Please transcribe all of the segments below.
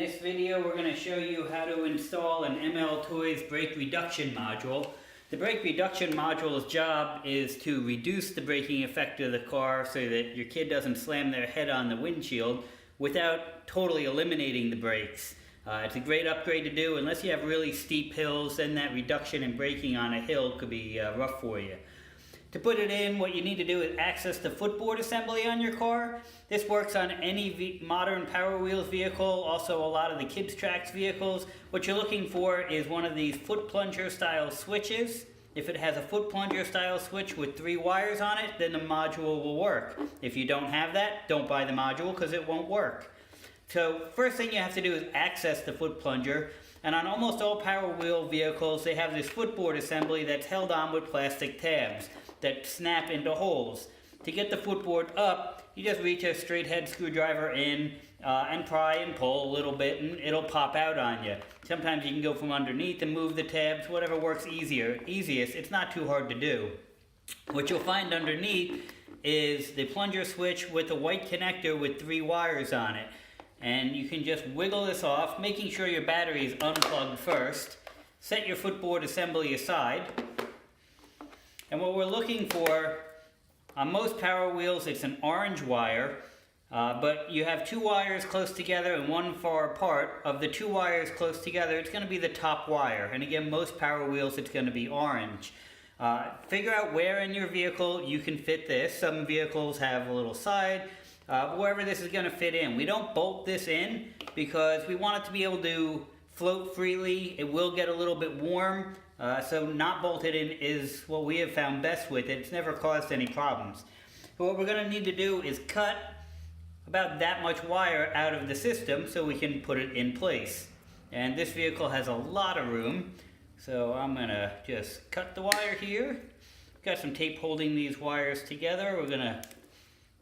this video we're going to show you how to install an M.L.Toys brake reduction module. The brake reduction module's job is to reduce the braking effect of the car so that your kid doesn't slam their head on the windshield without totally eliminating the brakes. It's a great upgrade to do. Unless you have really steep hills, then that reduction in braking on a hill could be rough for you. To put it in, what you need to do is access the footboard assembly on your car. This works on any modern Power Wheels vehicle, also a lot of the Kids Tracks vehicles. What you're looking for is one of these foot plunger style switches. If it has a foot plunger style switch with 3 wires on it, then the module will work. If you don't have that, don't buy the module because it won't work. So first thing you have to do is access the foot plunger. And on almost all Power Wheel vehicles, they have this footboard assembly that's held on with plastic tabs that snap into holes. To get the footboard up, you just reach a straight head screwdriver in and pry and pull a little bit and it'll pop out on you. Sometimes you can go from underneath and move the tabs, whatever works easiest. It's not too hard to do. What you'll find underneath is the plunger switch with a white connector with 3 wires on it. And you can just wiggle this off, making sure your battery is unplugged first. Set your footboard assembly aside. And what we're looking for, on most Power Wheels, it's an orange wire, but you have 2 wires close together and 1 far apart. Of the 2 wires close together, it's going to be the top wire. And again, most Power Wheels, it's going to be orange. Figure out where in your vehicle you can fit this. Some vehicles have a little side, wherever this is going to fit in. We don't bolt this in because we want it to be able to float freely. It will get a little bit warm. So not bolted in is what we have found best with it. It's never caused any problems. But what we're going to need to do is cut about that much wire out of the system so we can put it in place. And this vehicle has a lot of room. So I'm going to just cut the wire here. Got some tape holding these wires together. We're going to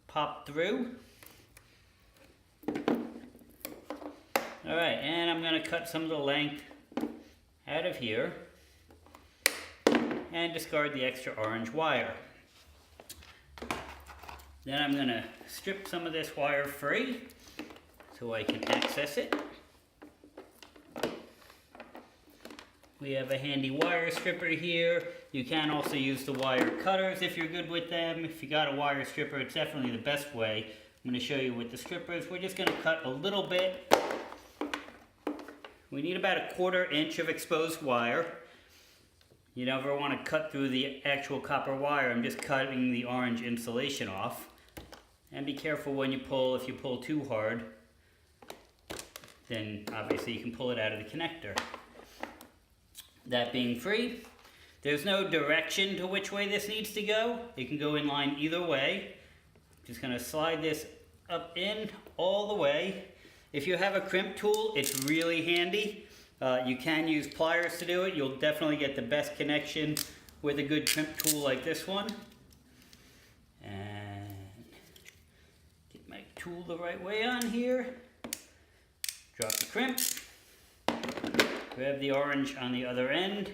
pop through. Alright, and I'm going to cut some of the length out of here and discard the extra orange wire. Then I'm going to strip some of this wire free so I can access it. We have a handy wire stripper here. You can also use the wire cutters if you're good with them. If you got a wire stripper, it's definitely the best way. I'm going to show you with the strippers. We're just going to cut a little bit. We need about a 1/4 inch of exposed wire. You never want to cut through the actual copper wire. I'm just cutting the orange insulation off. And be careful when you pull. If you pull too hard, then obviously you can pull it out of the connector. That being free, there's no direction to which way this needs to go. It can go in line either way. Just going to slide this up in all the way. If you have a crimp tool, it's really handy. You can use pliers to do it. You'll definitely get the best connection with a good crimp tool like this one. And get my tool the right way on here. Drop the crimp. Grab the orange on the other end.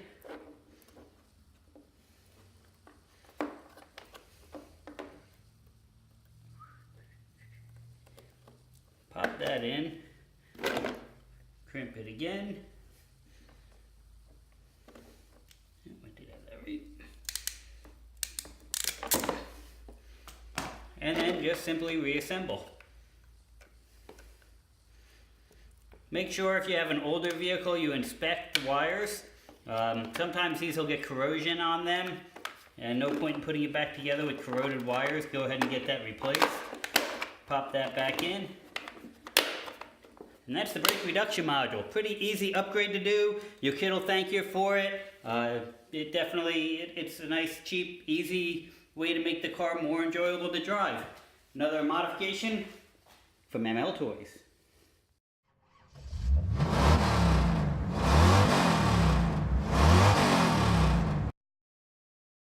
Pop that in. Crimp it again. And then just simply reassemble. Make sure if you have an older vehicle you inspect the wires. Sometimes these will get corrosion on them and no point in putting it back together with corroded wires. Go ahead and get that replaced. Pop that back in. And that's the brake reduction module. Pretty easy upgrade to do. Your kid will thank you for it. It's a nice, cheap, easy way to make the car more enjoyable to drive. Another modification from M.L.Toys.